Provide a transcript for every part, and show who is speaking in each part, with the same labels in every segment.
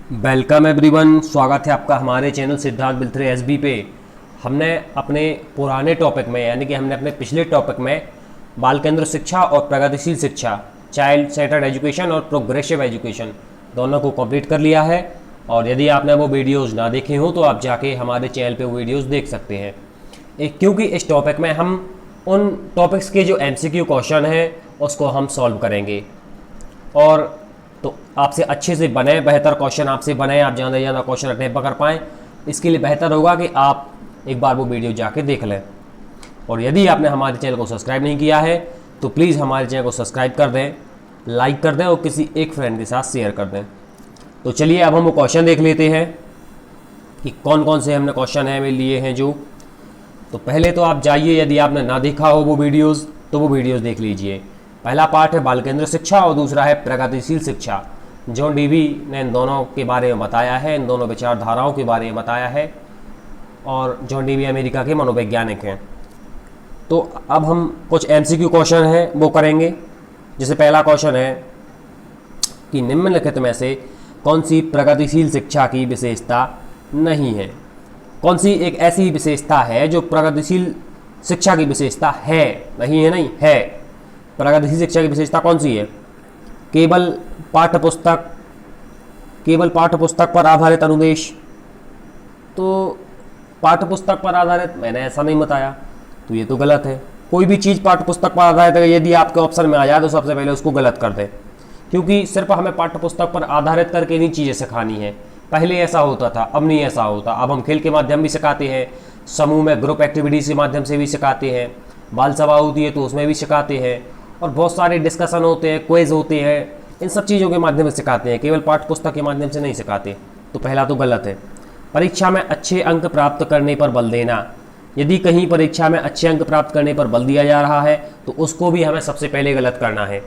Speaker 1: Welcome everyone, स्वागत है आपका हमारे चैनल सिद्धार्थ बिलथरे एसबी पे। हमने अपने पुराने टॉपिक में यानी कि हमने अपने पिछले टॉपिक में बाल केंद्र शिक्षा और प्रगतिशील शिक्षा, चाइल्ड सेंटर्ड एजुकेशन और प्रोग्रेसिव एजुकेशन दोनों को कंप्लीट कर लिया है। और यदि आपने वो वीडियोज़ ना देखे हो तो आप जाके हमारे चैनल पे वो वीडियोज़ देख सकते हैं। क्योंकि इस टॉपिक में हम उन टॉपिक्स के जो MCQ क्वेश्चन हैं उसको हम सॉल्व करेंगे और तो आपसे अच्छे से बने, बेहतर क्वेश्चन आपसे बने, आप ज़्यादा से ज़्यादा क्वेश्चन अटेम्प्ट कर पाएँ। इसके लिए बेहतर होगा कि आप एक बार वो वीडियो जाके देख लें। और यदि आपने हमारे चैनल को सब्सक्राइब नहीं किया है तो प्लीज़ हमारे चैनल को सब्सक्राइब कर दें, लाइक कर दें और किसी एक फ्रेंड के साथ शेयर कर दें। तो चलिए अब हम वो क्वेश्चन देख लेते हैं कि कौन कौन से हमने क्वेश्चन है लिए हैं जो। तो पहले तो आप जाइए, यदि आपने ना देखा हो वो वीडियोज़ तो वो वीडियोज़ देख लीजिए। पहला पार्ट है बाल केंद्र शिक्षा और दूसरा है प्रगतिशील शिक्षा। जॉन डीवी ने इन दोनों के बारे में बताया है, इन दोनों विचारधाराओं के बारे में बताया है। और जॉन डीवी अमेरिका के मनोवैज्ञानिक हैं। तो अब हम कुछ MCQ क्वेश्चन हैं वो करेंगे। जैसे पहला क्वेश्चन है कि निम्नलिखित में से कौन सी प्रगतिशील शिक्षा की विशेषता नहीं है। कौन सी एक ऐसी विशेषता है जो प्रगतिशील शिक्षा की विशेषता है, नहीं है, नहीं है। प्रगतिशील शिक्षा की विशेषता कौन सी है? केवल पाठ्यपुस्तक पर आधारित अनुदेश। तो पाठ्यपुस्तक पर आधारित मैंने ऐसा नहीं बताया, तो ये तो गलत है। कोई भी चीज़ पाठ्यपुस्तक पर आधारित है, यदि आपके ऑप्शन में आ जाए तो सबसे पहले उसको गलत कर दें, क्योंकि सिर्फ हमें पाठ्यपुस्तक पर आधारित करके नहीं चीज़ें सिखानी है। पहले ऐसा होता था, अब नहीं ऐसा होता। अब हम खेल के माध्यम भी सिखाते हैं, समूह में ग्रुप एक्टिविटीज़ के माध्यम से भी सिखाते हैं, बाल सभा होती है तो उसमें भी सिखाते हैं, और बहुत सारे डिस्कशन होते हैं, क्विज होते हैं, इन सब चीज़ों के माध्यम से सिखाते हैं, केवल पाठ्यपुस्तक के माध्यम से नहीं सिखाते। तो पहला तो गलत है। परीक्षा में अच्छे अंक प्राप्त करने पर बल देना। यदि कहीं परीक्षा में अच्छे अंक प्राप्त करने पर बल दिया जा रहा है तो उसको भी हमें सबसे पहले गलत करना है।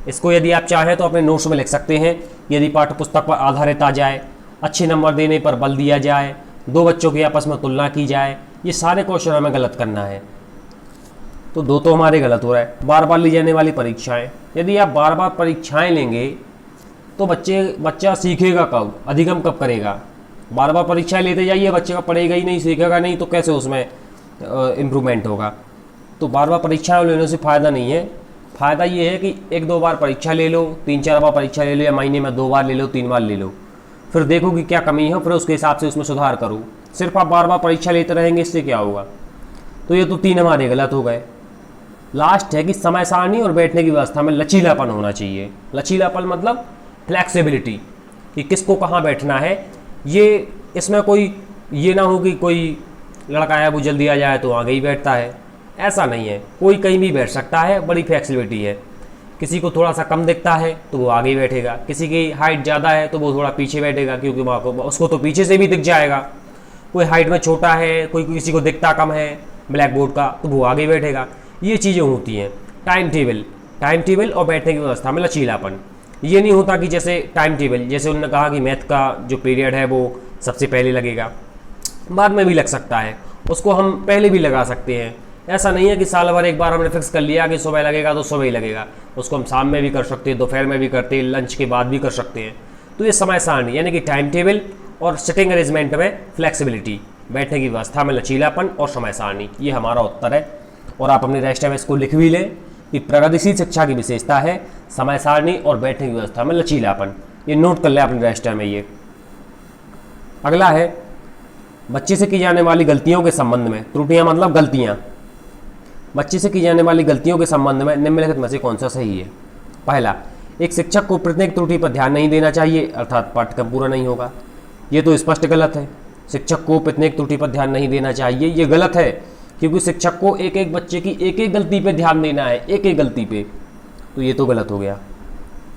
Speaker 1: इसको यदि आप चाहें तो अपने नोट्स में लिख सकते हैं। यदि पाठ्यपुस्तक पर आधारित आ जाए, अच्छे नंबर देने पर बल दिया जाए, दो बच्चों की आपस में तुलना की जाए, ये सारे क्वेश्चन हमें गलत करना है। तो दो तो हमारे गलत हो रहा है। बार बार ली जाने वाली परीक्षाएं, यदि आप बार बार परीक्षाएं लेंगे तो बच्चा सीखेगा कब, अधिगम कब करेगा? बार बार परीक्षाएं लेते जाइए, बच्चे का पढ़ेगा ही नहीं, सीखेगा नहीं, तो कैसे उसमें इम्प्रूवमेंट होगा? तो बार बार परीक्षाएं लेने से फ़ायदा नहीं है। फ़ायदा ये है कि एक दो बार परीक्षा ले लो, 3-4 बार परीक्षा ले लो, या महीने में 2 बार ले लो, 3 बार ले लो, फिर देखो कि क्या कमी है, फिर उसके हिसाब से उसमें सुधार करो। सिर्फ आप बार बार परीक्षा लेते रहेंगे, इससे क्या होगा? तो ये तो 3 हमारे गलत हो गए। लास्ट है कि समय सारणी और बैठने की व्यवस्था में लचीलापन होना चाहिए। लचीलापन मतलब फ्लैक्सिबिलिटी, कि किसको कहाँ बैठना है। ये इसमें कोई ये ना हो कि कोई लड़का है वो जल्दी आ जाए तो आगे ही बैठता है, ऐसा नहीं है। कोई कहीं भी बैठ सकता है, बड़ी फ्लैक्सिबिलिटी है। किसी को थोड़ा सा कम दिखता है तो वो आगे बैठेगा, किसी की हाइट ज़्यादा है तो वो थोड़ा पीछे बैठेगा, क्योंकि उसको तो पीछे से भी दिख जाएगा। कोई हाइट में छोटा है, कोई किसी को दिखता कम है ब्लैक बोर्ड का, तो वो आगे बैठेगा। ये चीज़ें होती हैं। टाइम टेबल और बैठने की व्यवस्था में लचीलापन। ये नहीं होता कि जैसे टाइम टेबल, जैसे उन्होंने कहा कि मैथ का जो पीरियड है वो सबसे पहले लगेगा, बाद में भी लग सकता है, उसको हम पहले भी लगा सकते हैं। ऐसा नहीं है कि साल भर एक बार हमने फिक्स कर लिया कि सुबह लगेगा तो सुबह ही लगेगा। उसको हम शाम में भी कर सकते हैं, दोपहर में भी करते हैं, लंच के बाद भी कर सकते हैं। तो ये समय सारणी यानी कि टाइम टेबल और सिटिंग अरेंजमेंट में फ्लैक्सिबिलिटी, बैठने की व्यवस्था में लचीलापन और समय सारणी, ये हमारा उत्तर है। और आप अपने रजिस्टर में इसको लिख भी लें कि प्रगतिशील शिक्षा की विशेषता है समय सारणी और बैठने की व्यवस्था में लचीलापन। ये नोट कर लें अपने रजिस्टर में। ये अगला है बच्चे से की जाने वाली गलतियों के संबंध में। त्रुटियां मतलब गलतियां। बच्चे से की जाने वाली गलतियों के संबंध में निम्नलिखित में से कौन सा सही है? पहला, एक शिक्षक को प्रत्येक त्रुटि पर ध्यान नहीं देना चाहिए, अर्थात पाठ्यक्रम पूरा नहीं होगा। ये तो स्पष्ट गलत है। शिक्षक को प्रत्येक त्रुटि पर ध्यान नहीं देना चाहिए, ये गलत है, क्योंकि शिक्षक को एक एक बच्चे की एक एक गलती पे ध्यान देना है, एक एक गलती पे। तो ये तो गलत हो गया,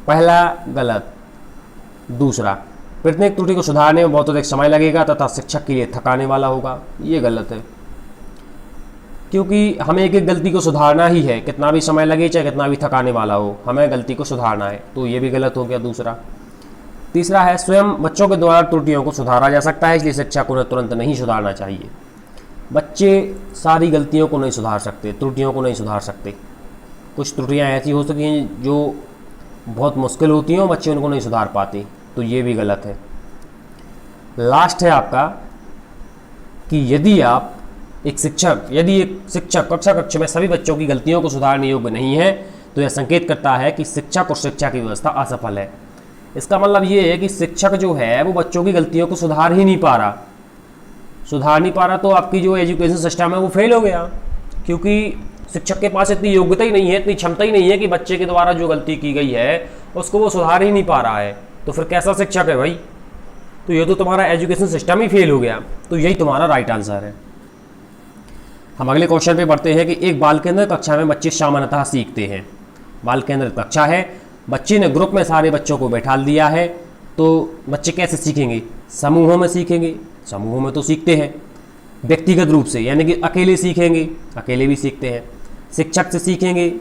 Speaker 1: पहला गलत। दूसरा, प्रत्येक त्रुटि को सुधारने में बहुत अधिक समय लगेगा तथा शिक्षक के लिए थकाने वाला होगा, ये गलत है, क्योंकि हमें एक एक गलती को सुधारना ही है, कितना भी समय लगे चाहे कितना भी थकाने वाला हो, हमें गलती को सुधारना है। तो ये भी गलत हो गया दूसरा। तीसरा है स्वयं बच्चों के द्वारा त्रुटियों को सुधारा जा सकता है, इसलिए शिक्षक को तुरंत नहीं सुधारना चाहिए। बच्चे सारी गलतियों को नहीं सुधार सकते, त्रुटियों को नहीं सुधार सकते। कुछ त्रुटियां ऐसी हो सकती हैं जो बहुत मुश्किल होती हैं और बच्चे उनको नहीं सुधार पाते, तो ये भी गलत है। लास्ट है आपका कि यदि एक शिक्षक कक्षा में सभी बच्चों की गलतियों को सुधारने योग्य नहीं है तो यह संकेत करता है कि शिक्षक और शिक्षा की व्यवस्था असफल है। इसका मतलब ये है कि शिक्षक जो है वो बच्चों की गलतियों को सुधार नहीं पा रहा, तो आपकी जो एजुकेशन सिस्टम है वो फेल हो गया, क्योंकि शिक्षक के पास इतनी योग्यता ही नहीं है, इतनी क्षमता ही नहीं है कि बच्चे के द्वारा जो गलती की गई है उसको वो सुधार ही नहीं पा रहा है, तो फिर कैसा शिक्षक है भाई? तो ये तो तुम्हारा एजुकेशन सिस्टम ही फेल हो गया। तो यही तुम्हारा राइट आंसर है। हम अगले क्वेश्चन पे बढ़ते हैं कि एक बाल केंद्रित कक्षा में बच्चे सामान्यतः सीखते हैं। बाल केंद्रित कक्षा है, बच्चे ने ग्रुप में सारे बच्चों को बैठा दिया है, तो बच्चे कैसे सीखेंगे? समूहों में सीखेंगे। समूहों में तो सीखते हैं, व्यक्तिगत रूप से यानी कि अकेले सीखेंगे, अकेले भी सीखते हैं। शिक्षक से सीखेंगे,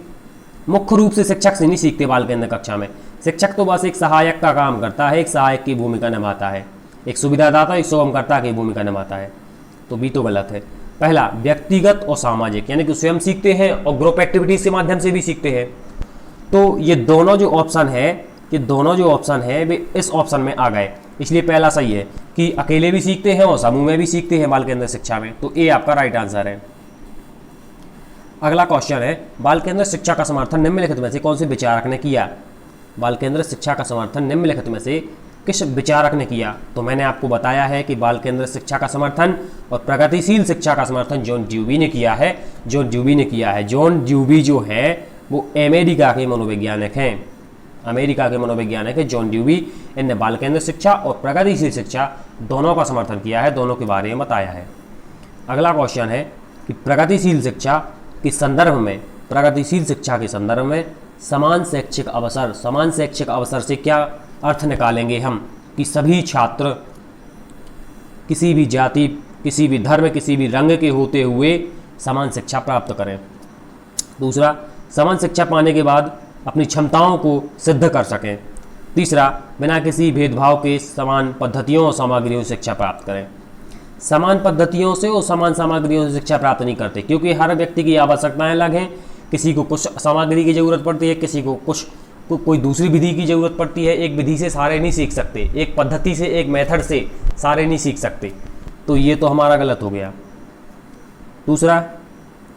Speaker 1: मुख्य रूप से शिक्षक से नहीं सीखते बाल केंद्रित कक्षा में। शिक्षक तो बस एक सहायक का काम करता है, एक सहायक की भूमिका निभाता है, एक सुविधादाता, एक सुगमकर्ता की भूमिका निभाता है। तो बी तो गलत है। पहला व्यक्तिगत और सामाजिक, यानी कि स्वयं सीखते हैं और ग्रुप एक्टिविटीज के माध्यम से भी सीखते हैं। तो ये दोनों जो ऑप्शन है वे इस ऑप्शन में आ गए, इसलिए पहला सही है कि अकेले भी सीखते हैं और समूह में भी सीखते हैं बाल केंद्रित शिक्षा में। तो ए आपका राइट आंसर है। अगला क्वेश्चन है बाल केंद्रित शिक्षा का समर्थन निम्नलिखित में से कौन से विचारक ने किया? बाल केंद्रित शिक्षा का समर्थन निम्नलिखित में से किस विचारक ने किया? तो मैंने आपको बताया है कि बाल केंद्रित शिक्षा का समर्थन और प्रगतिशील शिक्षा का समर्थन जॉन ड्यूवी ने किया है। जॉन ड्यूवी जो है वो अमेरिका के मनोवैज्ञानिक हैं। जॉन ड्यूवी, इनने बाल केंद्रित शिक्षा और प्रगतिशील शिक्षा दोनों का समर्थन किया है, दोनों के बारे में बताया है। अगला क्वेश्चन है कि प्रगतिशील शिक्षा के संदर्भ में समान शैक्षिक अवसर से क्या अर्थ निकालेंगे हम? कि सभी छात्र किसी भी जाति, किसी भी धर्म, किसी भी रंग के होते हुए समान शिक्षा प्राप्त करें। दूसरा, समान शिक्षा पाने के बाद अपनी क्षमताओं को सिद्ध कर सकें। तीसरा, बिना किसी भेदभाव के समान पद्धतियों और सामग्रियों से शिक्षा प्राप्त करें। समान पद्धतियों से और समान सामग्रियों से शिक्षा प्राप्त नहीं करते, क्योंकि हर व्यक्ति की आवश्यकताएं अलग हैं। किसी को कुछ सामग्री की ज़रूरत पड़ती है, किसी को कोई दूसरी विधि की ज़रूरत पड़ती है। एक विधि से सारे नहीं सीख सकते, एक पद्धति से, एक मेथड से सारे नहीं सीख सकते। तो ये तो हमारा गलत हो गया। दूसरा,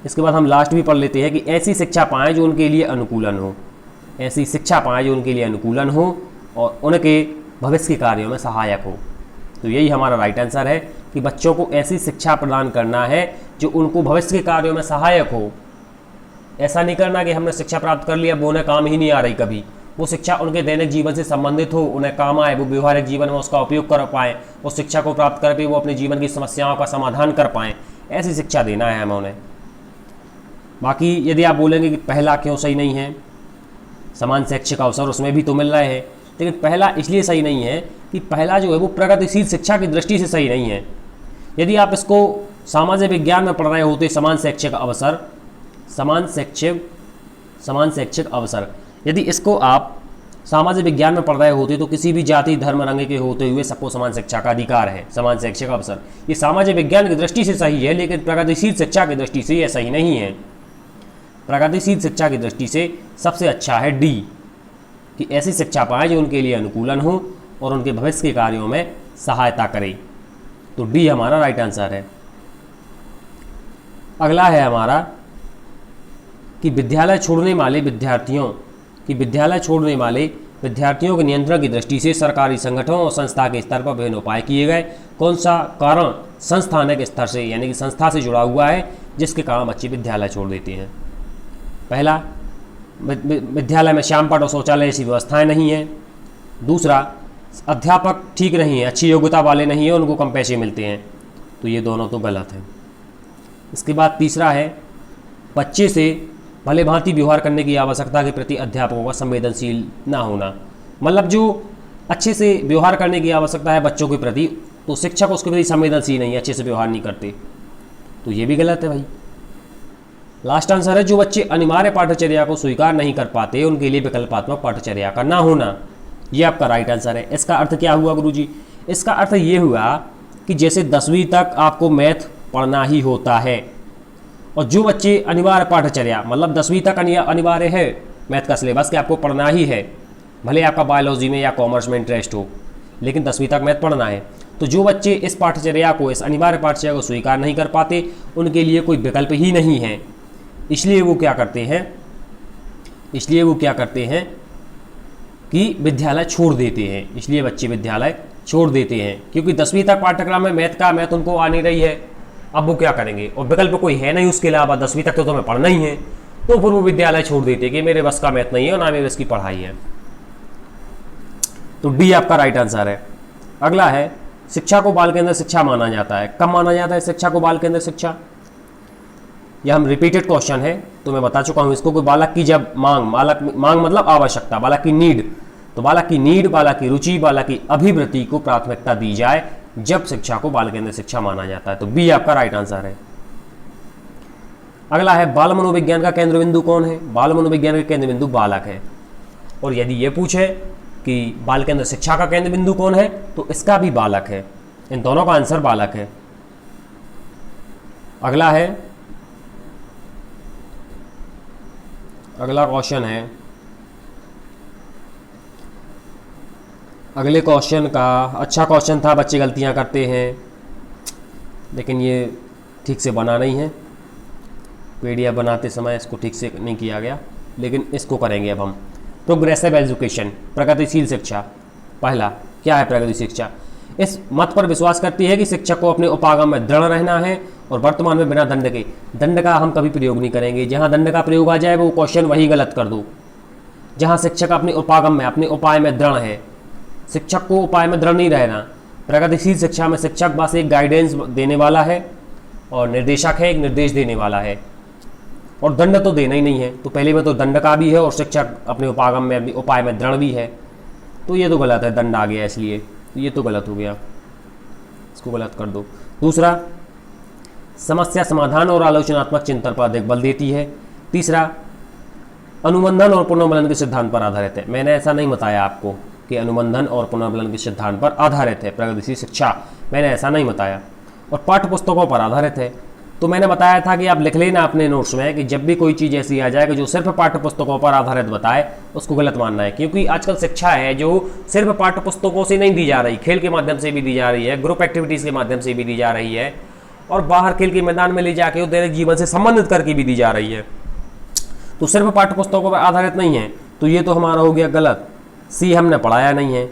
Speaker 1: इसके बाद हम लास्ट भी पढ़ लेते हैं कि ऐसी शिक्षा पाएँ जो उनके लिए अनुकूलन हो और उनके भविष्य के कार्यों में सहायक हो। तो यही हमारा राइट आंसर है कि बच्चों को ऐसी शिक्षा प्रदान करना है जो उनको भविष्य के कार्यों में सहायक हो। ऐसा नहीं करना कि हमने शिक्षा प्राप्त कर लिया, वो उन्हें काम ही नहीं आ रही कभी। वो शिक्षा उनके दैनिक जीवन से संबंधित हो, उन्हें काम आए, वो व्यवहारिक जीवन में उसका उपयोग कर पाएँ, उस शिक्षा को प्राप्त करके वो अपने जीवन की समस्याओं का समाधान कर पाएँ। ऐसी शिक्षा देना है हमें उन्हें। बाकी यदि आप बोलेंगे कि पहला क्यों सही नहीं है, समान शैक्षिक अवसर उसमें भी तो मिल रहे हैं, लेकिन पहला इसलिए सही नहीं है कि पहला जो है वो प्रगतिशील शिक्षा की दृष्टि से सही नहीं है। यदि आप इसको सामाजिक विज्ञान में पढ़ रहे होते, समान शैक्षिक अवसर, यदि इसको आप सामाजिक विज्ञान में पढ़ रहे होते तो किसी भी जाति, धर्म, रंग के होते हुए सबको समान शिक्षा का अधिकार है, समान शैक्षिक अवसर। ये सामाजिक विज्ञान की दृष्टि से सही है, लेकिन प्रगतिशील शिक्षा की दृष्टि से यह सही नहीं है। प्रगतिशील शिक्षा की दृष्टि से सबसे अच्छा है डी, कि ऐसी शिक्षा पाएँ जो उनके लिए अनुकूलन हो और उनके भविष्य के कार्यों में सहायता करे। तो डी हमारा राइट आंसर है। अगला है हमारा कि विद्यालय छोड़ने वाले विद्यार्थियों के नियंत्रण की दृष्टि से सरकारी संगठनों और संस्था के स्तर पर विभिन्न उपाय किए गए। कौन सा कारण संस्थानक स्तर से यानी कि संस्था से जुड़ा हुआ है जिसके कारण बच्चे विद्यालय छोड़ देते हैं? पहला, विद्यालय में श्याम पाठ और शौचालय ऐसी व्यवस्थाएं नहीं है। दूसरा, अध्यापक ठीक नहीं है, अच्छी योग्यता वाले नहीं है, उनको कम पैसे मिलते हैं। तो ये दोनों तो गलत है। इसके बाद तीसरा है, बच्चे से भले भांति व्यवहार करने की आवश्यकता के प्रति अध्यापकों का संवेदनशील ना होना। मतलब जो अच्छे से व्यवहार करने की आवश्यकता है बच्चों के प्रति, तो शिक्षक उसके प्रति संवेदनशील नहीं है, अच्छे से व्यवहार नहीं करते। तो ये भी गलत है भाई। लास्ट आंसर है, जो बच्चे अनिवार्य पाठचर्या को स्वीकार नहीं कर पाते उनके लिए विकल्पात्मक पाठचर्या का ना होना। ये आपका राइट आंसर है। इसका अर्थ क्या हुआ गुरुजी? इसका अर्थ ये हुआ कि जैसे 10वीं तक आपको मैथ पढ़ना ही होता है, और जो बच्चे अनिवार्य पाठचर्या, मतलब 10वीं तक अनिवार्य है मैथ का सिलेबस कि आपको पढ़ना ही है, भले आपका बायोलॉजी में या कॉमर्स में इंटरेस्ट हो, लेकिन 10वीं तक मैथ पढ़ना है। तो जो बच्चे इस पाठचर्या को, इस अनिवार्य पाठचर्या को स्वीकार नहीं कर पाते, उनके लिए कोई विकल्प ही नहीं है। इसलिए वो क्या करते हैं कि विद्यालय छोड़ देते हैं। इसलिए बच्चे विद्यालय छोड़ देते हैं क्योंकि 10वीं तक पाठ्यक्रम में मैथ उनको आ नहीं रही है। अब वो क्या करेंगे, और विकल्प कोई है नहीं उसके अलावा, 10वीं तक तो तुम्हें पढ़ना ही है, तो फिर वो विद्यालय छोड़ देते हैं कि मेरे बस का मैथ नहीं है और ना मेरे बस की पढ़ाई है। तो डी आपका राइट आंसर है। अगला है, शिक्षा को बाल केंद्रित शिक्षा माना जाता है। कब माना जाता है शिक्षा को बाल केंद्रित शिक्षा? यह हम रिपीटेड क्वेश्चन है, तो मैं बता चुका हूं इसको कि बालक की जब मांग मतलब आवश्यकता, बालक की नीड, तो बालक की नीड, बालक की रुचि, बालक की अभिवृत्ति को प्राथमिकता दी जाए, जब शिक्षा को बाल केंद्रित शिक्षा माना जाता है। तो बी आपका राइट आंसर है। अगला है, बाल मनोविज्ञान का केंद्र बिंदु कौन है? बाल मनोविज्ञान का केंद्र बिंदु बालक है। और यदि ये पूछे कि बाल केंद्र शिक्षा का केंद्र बिंदु कौन है, तो इसका भी बालक है। इन दोनों का आंसर बालक है। अगला क्वेश्चन है, अगले क्वेश्चन का अच्छा क्वेश्चन था, बच्चे गलतियां करते हैं लेकिन ये ठीक से बना नहीं है। पीडीएफ बनाते समय इसको ठीक से नहीं किया गया, लेकिन इसको करेंगे अब हम। प्रोग्रेसिव एजुकेशन, प्रगतिशील शिक्षा। पहला, क्या है प्रगतिशील शिक्षा? इस मत पर विश्वास करती है कि शिक्षक को अपने उपागम में दृढ़ रहना है और वर्तमान में बिना दंड का हम कभी प्रयोग नहीं करेंगे। जहाँ दंड का प्रयोग आ जाए वो क्वेश्चन वही गलत कर दो। जहाँ शिक्षक अपने उपागम में, अपने उपाय में दृढ़ है, शिक्षक को उपाय में दृढ़ नहीं रहना। प्रगतिशील शिक्षा में शिक्षक बस एक गाइडेंस देने वाला है और निर्देशक है, एक निर्देश देने वाला है, और दंड तो देना ही नहीं है। तो पहले में तो दंड का भी है और शिक्षक अपने उपागम में, अपने उपाय में दृढ़ भी है, तो ये तो गलत है, दंड आ गया इसलिए, तो ये तो गलत हो गया, इसको गलत कर दो। दूसरा, समस्या समाधान और आलोचनात्मक चिंतन पर अधिक बल देती है। तीसरा, अनुबंधन और पुनर्मिलन के सिद्धांत पर आधारित है। मैंने ऐसा नहीं बताया आपको कि अनुबंधन और पुनर्मिलन के सिद्धांत पर आधारित है प्रगतिशील शिक्षा, मैंने ऐसा नहीं बताया। और पाठ्य पुस्तकों पर आधारित है, तो मैंने बताया था कि आप लिख लेना अपने नोट्स में कि जब भी कोई चीज़ ऐसी आ जाए कि जो सिर्फ पाठ्य पुस्तकों पर आधारित बताए, उसको गलत मानना है। क्योंकि आजकल शिक्षा है जो सिर्फ पाठ्य पुस्तकों से नहीं दी जा रही, खेल के माध्यम से भी दी जा रही है, ग्रुप एक्टिविटीज़ के माध्यम से भी दी जा रही है, और बाहर खेल के मैदान में ले जाके दैनिक जीवन से संबंधित करके भी दी जा रही है। तो सिर्फ पाठ्य पुस्तकों पर आधारित नहीं है, तो ये तो हमारा हो गया गलत। सी हमने पढ़ाया नहीं है,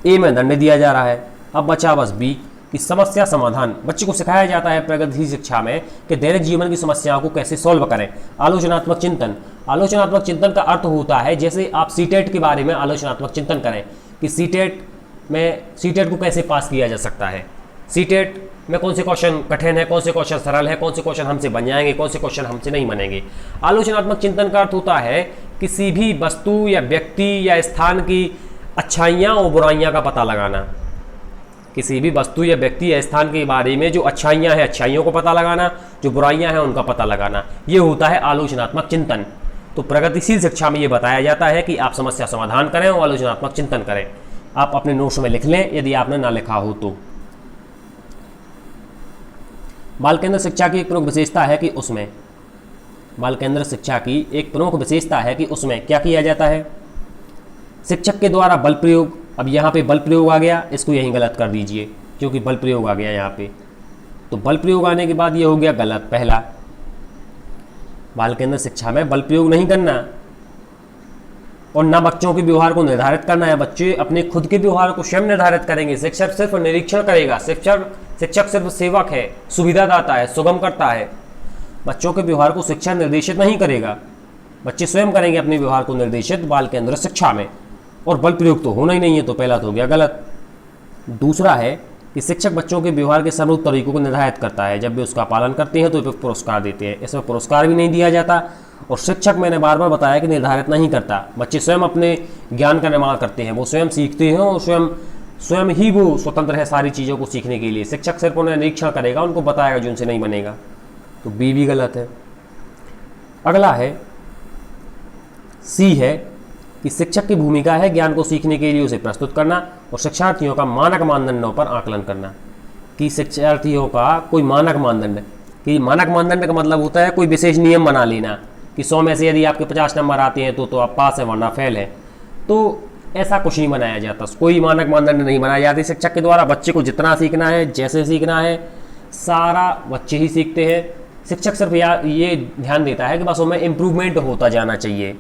Speaker 1: ए में दंड दिया जा रहा है। अब बचा बस बी कि समस्या समाधान। बच्चे को सिखाया जाता है प्रगतिशील शिक्षा में कि दैनिक जीवन की समस्याओं को कैसे सॉल्व करें। आलोचनात्मक चिंतन, आलोचनात्मक चिंतन का अर्थ होता है जैसे आप सीटेट के बारे में आलोचनात्मक चिंतन करें कि सीटेट को कैसे पास किया जा सकता है, सीटेट में कौन से क्वेश्चन कठिन है, कौन से क्वेश्चन सरल है, कौन से क्वेश्चन हमसे बन जाएंगे, कौन से क्वेश्चन हमसे नहीं बनेंगे। आलोचनात्मक चिंतन का अर्थ होता है किसी भी वस्तु या व्यक्ति या स्थान की अच्छाइयाँ और बुराइयाँ का पता लगाना। किसी भी वस्तु या व्यक्ति या स्थान के बारे में जो अच्छाइयाँ हैं, अच्छाइयों को पता लगाना, जो बुराइयाँ हैं उनका पता लगाना, ये होता है आलोचनात्मक चिंतन। तो प्रगतिशील शिक्षा में ये बताया जाता है कि आप समस्या समाधान करें और आलोचनात्मक चिंतन करें। आप अपने नोट्स में लिख लें यदि आपने ना लिखा हो तो। बाल केंद्र शिक्षा की एक प्रमुख विशेषता है कि उसमें, बाल केंद्र शिक्षा की एक प्रमुख विशेषता है कि उसमें क्या किया जाता है? शिक्षक के द्वारा बल प्रयोग। अब यहाँ पे बल प्रयोग आ गया, इसको यहीं गलत कर दीजिए क्योंकि बल प्रयोग आ गया यहाँ पे। तो बल प्रयोग आने के बाद ये हो गया गलत। पहला, बाल केंद्र शिक्षा में बल प्रयोग नहीं करना और ना बच्चों के व्यवहार को निर्धारित करना है। बच्चे अपने खुद के व्यवहार को स्वयं निर्धारित करेंगे। शिक्षक सिर्फ निरीक्षण करेगा। शिक्षक सिर्फ सेवक है, सुविधादाता है, सुगम करता है। बच्चों के व्यवहार को शिक्षक निर्देशित नहीं करेगा, बच्चे स्वयं करेंगे अपने व्यवहार को निर्देशित बाल केंद्र शिक्षा में। और बल प्रयोग तो होना ही नहीं है, तो पहला तो हो गया गलत। दूसरा है कि शिक्षक बच्चों के व्यवहार के सर्वोत्तम तरीकों को निर्धारित करता है। जब वे उसका पालन करते हैं तो वे पुरस्कार देते हैं। इसमें पुरस्कार भी नहीं दिया जाता। और शिक्षक, मैंने बार बार बताया कि निर्धारित नहीं करता। बच्चे स्वयं अपने ज्ञान का निर्माण करते हैं, वो स्वयं सीखते हैं और स्वयं ही वो स्वतंत्र है सारी चीज़ों को सीखने के लिए। शिक्षक सिर्फ उन्हें निरीक्षण करेगा, उनको बताएगा जो उनसे नहीं बनेगा। तो बी भी गलत है। अगला है सी है कि शिक्षक की भूमिका है ज्ञान को सीखने के लिए उसे प्रस्तुत करना और शिक्षार्थियों का मानक मानदंडों पर आकलन करना। कि शिक्षार्थियों का कोई मानक मानदंड, कि मानक मानदंड का मतलब होता है कोई विशेष नियम बना लेना कि 100 में से यदि आपके 50 नंबर आते हैं तो आप पास हैं वरना फेल है। तो ऐसा कुछ नहीं बनाया जाता, कोई मानक मानदंड नहीं बनाया जाते शिक्षक के द्वारा। बच्चे को जितना सीखना है, जैसे सीखना है, सारा बच्चे ही सीखते हैं। शिक्षक सिर्फ ये ध्यान देता है कि बस उसमें इम्प्रूवमेंट होता जाना चाहिए,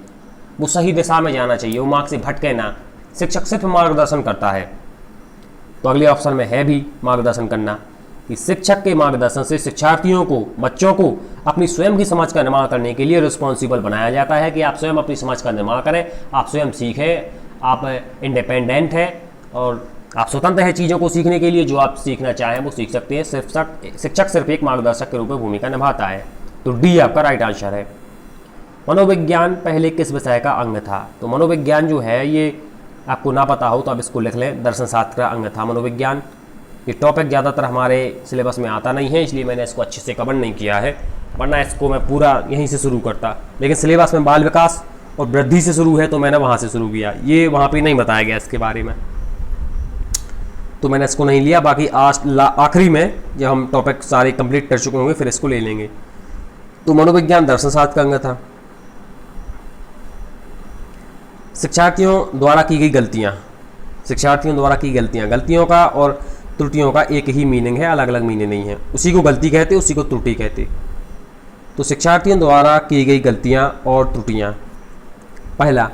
Speaker 1: वो सही दिशा में जाना चाहिए, वो मार्ग से भटके ना। शिक्षक सिर्फ मार्गदर्शन करता है। तो अगले ऑप्शन में है भी मार्गदर्शन करना, कि शिक्षक के मार्गदर्शन से शिक्षार्थियों को, बच्चों को अपनी स्वयं की समझ का निर्माण करने के लिए रिस्पॉन्सिबल बनाया जाता है कि आप स्वयं अपनी समझ का निर्माण करें, आप स्वयं सीखें, आप इंडिपेंडेंट हैं और आप स्वतंत्र हैं चीज़ों को सीखने के लिए। जो आप सीखना चाहें वो सीख सकते हैं। शिक्षक सिर्फ एक मार्गदर्शक के रूप में भूमिका निभाता है। तो डी आपका राइट आंसर है। मनोविज्ञान पहले किस विषय का अंग था? तो मनोविज्ञान जो है ये आपको ना पता हो तो आप इसको लिख लें, दर्शन शास्त्र का अंग था मनोविज्ञान। ये टॉपिक ज़्यादातर हमारे सिलेबस में आता नहीं है, इसलिए मैंने इसको अच्छे से कवर नहीं किया है, वरना इसको मैं पूरा यहीं से शुरू करता। लेकिन सिलेबस में बाल विकास और वृद्धि से शुरू है तो मैंने वहाँ से शुरू किया, ये वहाँ पे नहीं बताया गया इसके बारे में, तो मैंने इसको नहीं लिया। बाकी आज आखिरी में जब हम टॉपिक सारे कंप्लीट कर चुके होंगे फिर इसको ले लेंगे। तो मनोविज्ञान दर्शन शास्त्र का अंग था। शिक्षार्थियों द्वारा की गई गलतियाँ, शिक्षार्थियों द्वारा की गलतियाँ, गलतियों का और त्रुटियों का एक ही मीनिंग है, अलग अलग मीनिंग नहीं है। उसी को गलती कहते, उसी को त्रुटि कहते। तो शिक्षार्थियों द्वारा की गई गलतियाँ और त्रुटियाँ। पहला,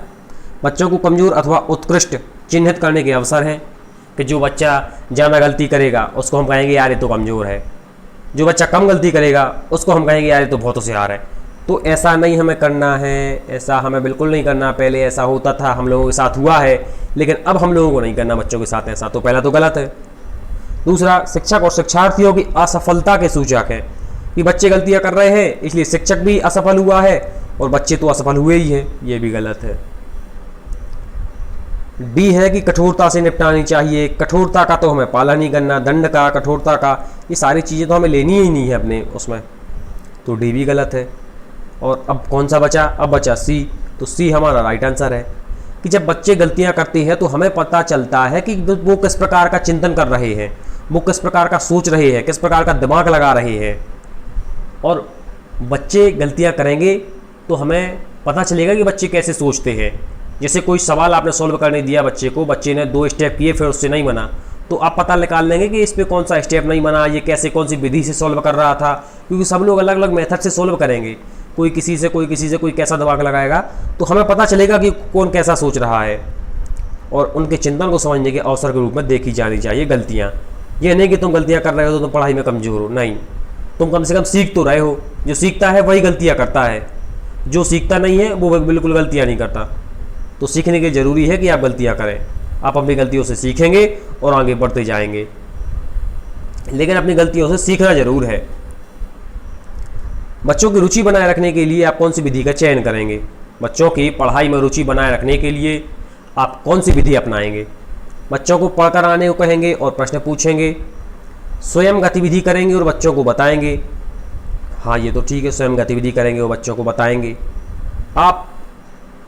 Speaker 1: बच्चों को कमज़ोर अथवा उत्कृष्ट चिन्हित करने के अवसर हैं, कि जो बच्चा ज़्यादा गलती करेगा उसको हम कहेंगे यार ये तो कमज़ोर है, जो बच्चा कम गलती करेगा उसको हम कहेंगे यार ये तो बहुत होशियार है। तो ऐसा नहीं हमें करना है, ऐसा हमें बिल्कुल नहीं करना। पहले ऐसा होता था, हम लोगों के साथ हुआ है, लेकिन अब हम लोगों को नहीं करना बच्चों के साथ ऐसा। तो पहला तो गलत है। दूसरा, शिक्षक और शिक्षार्थियों की असफलता के सूचक है, कि बच्चे गलतियां कर रहे हैं इसलिए शिक्षक भी असफल हुआ है और बच्चे तो असफल हुए ही हैं, ये भी गलत है। डी है कि कठोरता से निपटानी चाहिए, कठोरता का तो हमें पालन नहीं करना, दंड का, कठोरता का, ये सारी चीज़ें तो हमें लेनी ही नहीं है अपने उसमें, तो डी भी गलत है। और अब कौन सा बचा? अब बचा सी। तो सी हमारा राइट आंसर है, कि जब बच्चे गलतियां करते हैं तो हमें पता चलता है कि वो किस प्रकार का चिंतन कर रहे हैं, वो किस प्रकार का सोच रहे हैं, किस प्रकार का दिमाग लगा रहे हैं। और बच्चे गलतियां करेंगे तो हमें पता चलेगा कि बच्चे कैसे सोचते हैं। जैसे कोई सवाल आपने सॉल्व करने दिया बच्चे को, बच्चे ने 2 स्टेप किए फिर उससे नहीं बना, तो आप पता निकाल लेंगे कि इस पे कौन सा स्टेप नहीं बना, ये कैसे कौन सी विधि से सॉल्व कर रहा था, क्योंकि सब लोग अलग अलग मेथड से सॉल्व करेंगे, कोई किसी से कोई कैसा दिमाग लगाएगा, तो हमें पता चलेगा कि कौन कैसा सोच रहा है। और उनके चिंतन को समझने के अवसर के रूप में देखी जानी चाहिए गलतियाँ। ये नहीं कि तुम गलतियाँ कर रहे हो तो तुम पढ़ाई में कमज़ोर हो, नहीं, तुम कम से कम सीख तो रहे हो। जो सीखता है वही गलतियाँ करता है, जो सीखता नहीं है वो बिल्कुल गलतियाँ नहीं करता। तो सीखने के ज़रूरी है कि आप गलतियाँ करें, आप अपनी गलतियों से सीखेंगे और आगे बढ़ते जाएंगे, लेकिन अपनी गलतियों से सीखना जरूर है। बच्चों की रुचि बनाए रखने के लिए आप कौन सी विधि का चयन करेंगे? बच्चों की पढ़ाई में रुचि बनाए रखने के लिए आप कौन सी विधि अपनाएंगे? बच्चों को पढ़कर आने को कहेंगे और प्रश्न पूछेंगे, स्वयं गतिविधि करेंगे और बच्चों को बताएंगे। हाँ, ये तो ठीक है, स्वयं गतिविधि करेंगे और बच्चों को बताएंगे। आप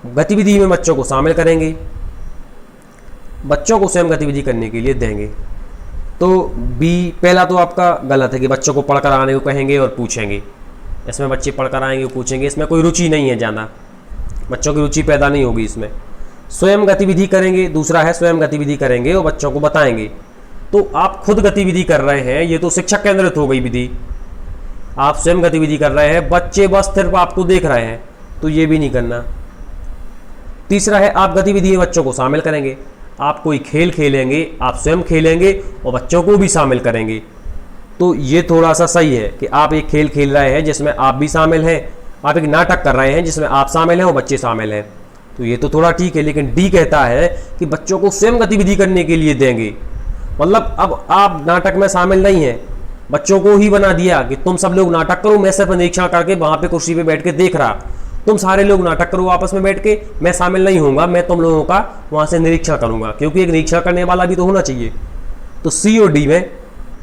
Speaker 1: गतिविधि में बच्चों को शामिल करेंगे, बच्चों को स्वयं गतिविधि करने के लिए देंगे। तो बी पहला तो आपका गलत है कि बच्चों को पढ़कर आने को कहेंगे और पूछेंगे। इसमें बच्चे पढ़कर आएंगे और पूछेंगे, इसमें कोई रुचि नहीं है ज़्यादा, बच्चों की रुचि पैदा नहीं होगी इसमें। स्वयं गतिविधि करेंगे, दूसरा है स्वयं गतिविधि करेंगे और बच्चों को बताएंगे। तो आप खुद गतिविधि कर रहे हैं, ये तो शिक्षक केंद्रित हो गई विधि। आप स्वयं गतिविधि कर रहे हैं, बच्चे बस सिर्फ आपको देख रहे हैं, तो ये भी नहीं करना। तीसरा है आप गतिविधि में बच्चों को शामिल करेंगे, आप कोई खेल खेलेंगे, आप स्वयं खेलेंगे और बच्चों को भी शामिल करेंगे। तो ये थोड़ा सा सही है कि आप एक खेल खेल रहे हैं जिसमें आप भी शामिल हैं, आप एक नाटक कर रहे हैं जिसमें आप शामिल हैं और बच्चे शामिल हैं, तो ये तो थोड़ा ठीक है। लेकिन डी कहता है कि बच्चों को स्वयं गतिविधि करने के लिए देंगे, मतलब अब आप नाटक में शामिल नहीं हैं, बच्चों को ही बना दिया कि तुम सब लोग नाटक करो, मैं सिर्फ निरीक्षण करके वहाँ पे कुर्सी पे बैठ के देख रहा, तुम सारे लोग नाटक करो आपस में बैठ के, मैं शामिल नहीं होऊंगा, मैं तुम लोगों का वहाँ से निरीक्षण करूँगा, क्योंकि एक निरीक्षण करने वाला भी तो होना चाहिए। तो सी और डी में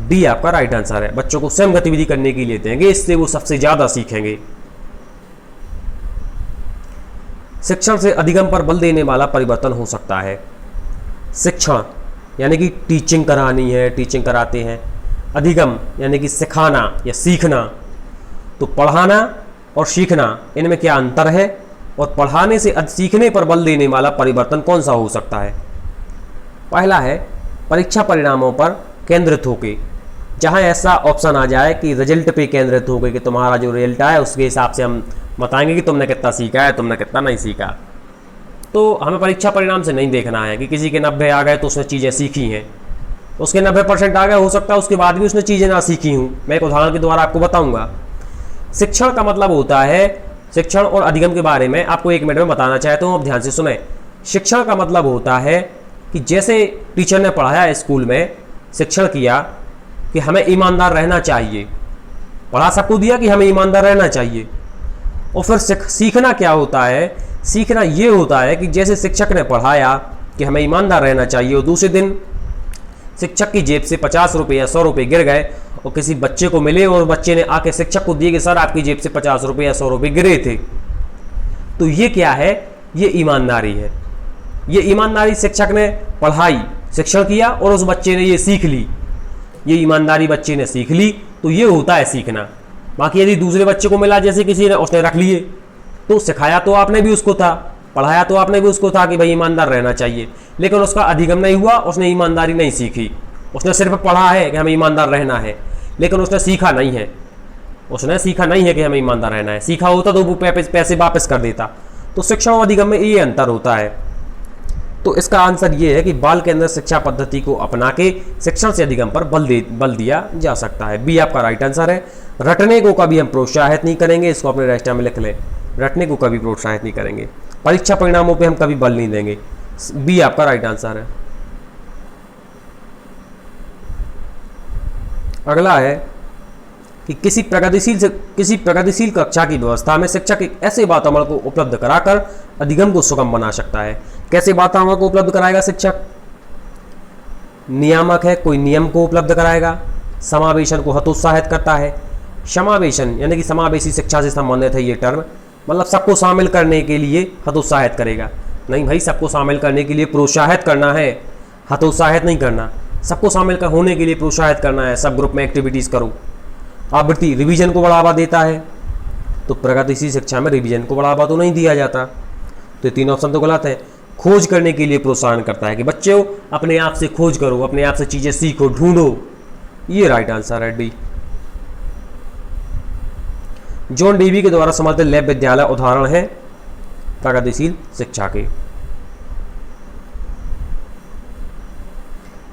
Speaker 1: डी आपका राइट आंसर है, बच्चों को स्वयं गतिविधि करने के लिए देंगे, इससे वो सबसे ज़्यादा सीखेंगे। शिक्षण से अधिगम पर बल देने वाला परिवर्तन हो सकता है। शिक्षण यानी कि टीचिंग करानी है, टीचिंग कराते हैं। अधिगम यानी कि सिखाना या सीखना। तो पढ़ाना और सीखना, इनमें क्या अंतर है? और पढ़ाने से सीखने पर बल देने वाला परिवर्तन कौन सा हो सकता है? पहला है परीक्षा परिणामों पर केंद्रित होके, जहां ऐसा ऑप्शन आ जाए कि रिजल्ट पे केंद्रित होके कि तुम्हारा जो रिजल्ट आया उसके हिसाब से हम बताएंगे कि तुमने कितना सीखा है, तुमने कितना नहीं सीखा। तो हमें परीक्षा परिणाम से नहीं देखना है कि किसी के 90 आ गए तो उसने चीज़ें सीखी हैं, उसके 90% आ गए, हो सकता है उसके बाद भी उसने चीज़ें ना सीखी हूँ। मैं एक उदाहरण के द्वारा आपको बताऊँगा। शिक्षण का मतलब होता है, शिक्षण और अधिगम के बारे में आपको 1 मिनट में बताना चाहता हूँ, आप ध्यान से सुने। शिक्षण का मतलब होता है कि जैसे टीचर ने पढ़ाया स्कूल में, शिक्षण किया कि हमें ईमानदार रहना चाहिए, पढ़ा सबको दिया कि हमें ईमानदार रहना चाहिए। और फिर सीखना क्या होता है? सीखना ये होता है कि जैसे शिक्षक ने पढ़ाया कि हमें ईमानदार रहना चाहिए, और दूसरे दिन शिक्षक की जेब से 50 रुपये या 100 रुपये गिर गए और किसी बच्चे को मिले और बच्चे ने आके शिक्षक को दिए कि सर आपकी जेब से 50 रुपये या 100 रुपये गिरे थे, तो ये क्या है? ये ईमानदारी है। ये ईमानदारी शिक्षक ने पढ़ाई, शिक्षण किया और उस बच्चे ने ये सीख ली, ये ईमानदारी बच्चे ने सीख ली, तो ये होता है सीखना। बाकी यदि दूसरे बच्चे को मिला, जैसे किसी ने, उसने रख लिए, तो सिखाया तो आपने भी उसको था, पढ़ाया तो आपने भी उसको था कि भाई ईमानदार रहना चाहिए, लेकिन उसका अधिगम नहीं हुआ, उसने ईमानदारी नहीं सीखी। उसने सिर्फ पढ़ा है कि हमें ईमानदार रहना है, लेकिन उसने सीखा नहीं है, उसने सीखा नहीं है कि हमें ईमानदार रहना है। सीखा होता तो वो पैसे वापस कर देता। तो शिक्षण और अधिगम में ये अंतर होता है। तो इसका आंसर ये है कि बाल केंद्रित शिक्षा पद्धति को अपना के शिक्षण से अधिगम पर बल दिया जा सकता है। बी आपका राइट आंसर है। रटने को कभी हम प्रोत्साहित नहीं करेंगे, इसको अपने रजिस्टर में लिख लें। रटने को कभी प्रोत्साहित नहीं करेंगे। परीक्षा परिणामों पे हम कभी बल नहीं देंगे। बी आपका राइट आंसर है। अगला है कि किसी प्रगतिशील कक्षा की व्यवस्था में शिक्षक एक ऐसे वातावरण को उपलब्ध कराकर अधिगम को सुगम बना सकता है। कैसे वातावरण को उपलब्ध कराएगा शिक्षक? नियामक है, कोई नियम को उपलब्ध कराएगा। समावेशन को हतोत्साहित करता है। समावेशन यानी कि समावेशी शिक्षा से संबंधित है ये टर्म, मतलब सबको शामिल करने के लिए हतोत्साहित करेगा। नहीं भाई, सबको शामिल करने के लिए प्रोत्साहित करना है, हतोत्साहित नहीं करना। सबको शामिल होने के लिए प्रोत्साहित करना है, सब ग्रुप में एक्टिविटीज़ करो। आवृत्ति रिवीजन को बढ़ावा देता है, तो प्रगतिशील शिक्षा में रिवीजन को बढ़ावा तो नहीं दिया जाता, तो ये 3 ऑप्शन तो गलत है। खोज करने के लिए प्रोत्साहन करता है कि बच्चों अपने आप से खोज करो, अपने आप से चीज़ें सीखो, ढूंढो, ये राइट आंसर है डी। जॉन डीवी के द्वारा समर्थित लैब विद्यालय उदाहरण है प्रगतिशील शिक्षा के।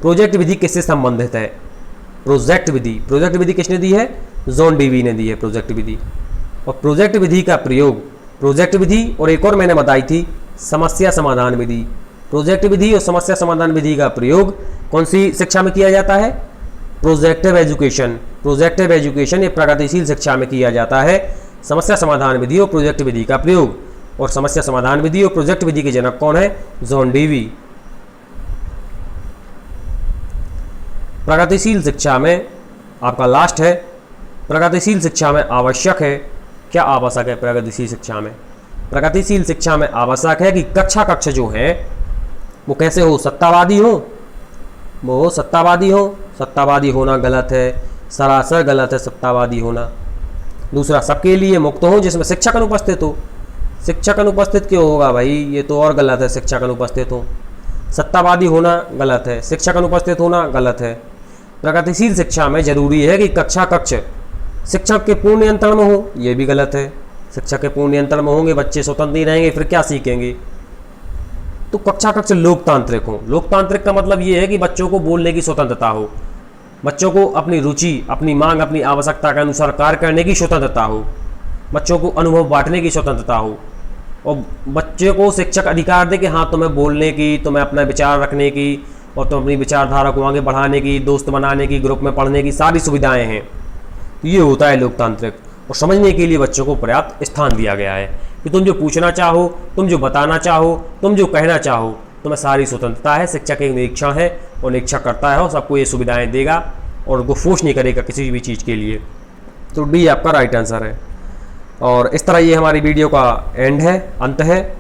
Speaker 1: प्रोजेक्ट विधि किससे संबंधित है? प्रोजेक्ट विधि किसने दी है? जॉन डीवी ने दी है प्रोजेक्ट विधि। और प्रोजेक्ट विधि का प्रयोग, प्रोजेक्ट विधि और एक और मैंने बताई थी समस्या समाधान विधि। प्रोजेक्ट विधि और समस्या समाधान विधि का प्रयोग कौन सी शिक्षा में किया जाता है? Projective education. प्रोजेक्टिव एजुकेशन ये प्रगतिशील शिक्षा में किया जाता है। समस्या समाधान विधि और प्रोजेक्ट विधि का प्रयोग, और समस्या समाधान विधि और प्रोजेक्ट विधि के जनक कौन है? John Dewey. प्रगतिशील शिक्षा में आपका लास्ट है, प्रगतिशील शिक्षा में आवश्यक है। क्या आवश्यक है प्रगतिशील शिक्षा में? प्रगतिशील शिक्षा में आवश्यक है कि कक्ष जो है वो कैसे हो? सत्तावादी हो, वो सत्तावादी हो। सत्तावादी होना गलत है, सरासर गलत है सत्तावादी होना। दूसरा, सबके लिए मुक्त हो जिसमें शिक्षक अनुपस्थित हो। शिक्षक अनुपस्थित क्यों होगा भाई? ये तो और गलत है, शिक्षक अनुपस्थित हो। सत्तावादी होना गलत है, शिक्षक अनुपस्थित होना गलत है। प्रगतिशील शिक्षा में जरूरी है कि कक्ष शिक्षक के पूर्ण नियंत्रण में हो, ये भी गलत है। शिक्षक के पूर्ण नियंत्रण में होंगे, बच्चे स्वतंत्र ही रहेंगे, फिर क्या सीखेंगे? तो कक्ष लोकतांत्रिक हो। लोकतांत्रिक का मतलब ये है कि बच्चों को बोलने की स्वतंत्रता हो, बच्चों को अपनी रुचि, अपनी मांग, अपनी आवश्यकता के अनुसार कार्य करने की स्वतंत्रता हो, बच्चों को अनुभव बांटने की स्वतंत्रता हो, और बच्चे को शिक्षक अधिकार दे कि हाँ तुम्हें बोलने की, तुम्हें अपना विचार रखने की, और तुम अपनी विचारधारा को आगे बढ़ाने की, दोस्त बनाने की, ग्रुप में पढ़ने की सारी सुविधाएं हैं। ये होता है लोकतांत्रिक। और समझने के लिए बच्चों को पर्याप्त स्थान दिया गया है कि तुम जो पूछना चाहो, तुम जो बताना चाहो, तुम जो कहना चाहो, तुम्हें सारी स्वतंत्रता है। शिक्षक एक निरीक्षण है और निरीक्षण करता है और सबको ये सुविधाएं देगा और उनको फोर्स नहीं करेगा किसी भी चीज़ के लिए। तो डी आपका राइट आंसर है। और इस तरह ये हमारी वीडियो का एंड है, अंत है।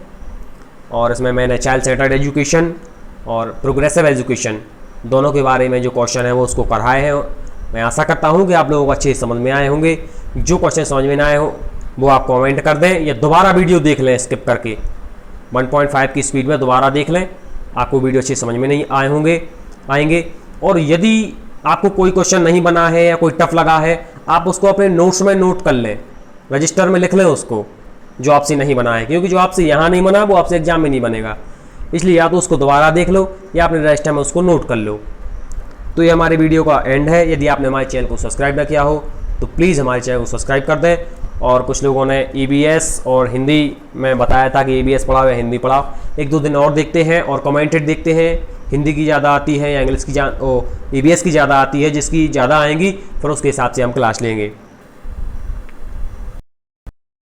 Speaker 1: और इसमें मैंने चाइल्ड सेंटर्ड एजुकेशन और प्रोग्रेसिव एजुकेशन दोनों के बारे में जो क्वेश्चन है वो उसको पढ़ाए हैं। मैं आशा करता हूँ कि आप लोगों को अच्छे समझ में आए होंगे। जो क्वेश्चन समझ में ना आए हो वो आप कमेंट कर दें या दोबारा वीडियो देख लें स्किप करके, 1.5 की स्पीड में दोबारा देख लें, आपको वीडियो अच्छी समझ में नहीं आएंगे। और यदि आपको कोई क्वेश्चन नहीं बना है या कोई टफ लगा है, आप उसको अपने नोट्स में नोट कर लें, रजिस्टर में लिख लें उसको, जो आपसे नहीं बना है, क्योंकि जो आपसे यहाँ नहीं बना वो आपसे एग्जाम में नहीं बनेगा। इसलिए या तो उसको दोबारा देख लो या अपने रजिस्टर में उसको नोट कर लो। तो ये हमारे वीडियो का एंड है। यदि आपने हमारे चैनल को सब्सक्राइब ना किया हो तो प्लीज़ हमारे चैनल को सब्सक्राइब कर दें। और कुछ लोगों ने EBS और हिंदी में बताया था कि EBS पढ़ाओ या हिंदी पढ़ाओ, 1-2 दिन और देखते हैं और कमेंटेड देखते हैं, हिंदी की ज़्यादा आती है या इंग्लिश की EBS की ज़्यादा आती है, जिसकी ज़्यादा आएंगी फिर उसके हिसाब से हम क्लास लेंगे।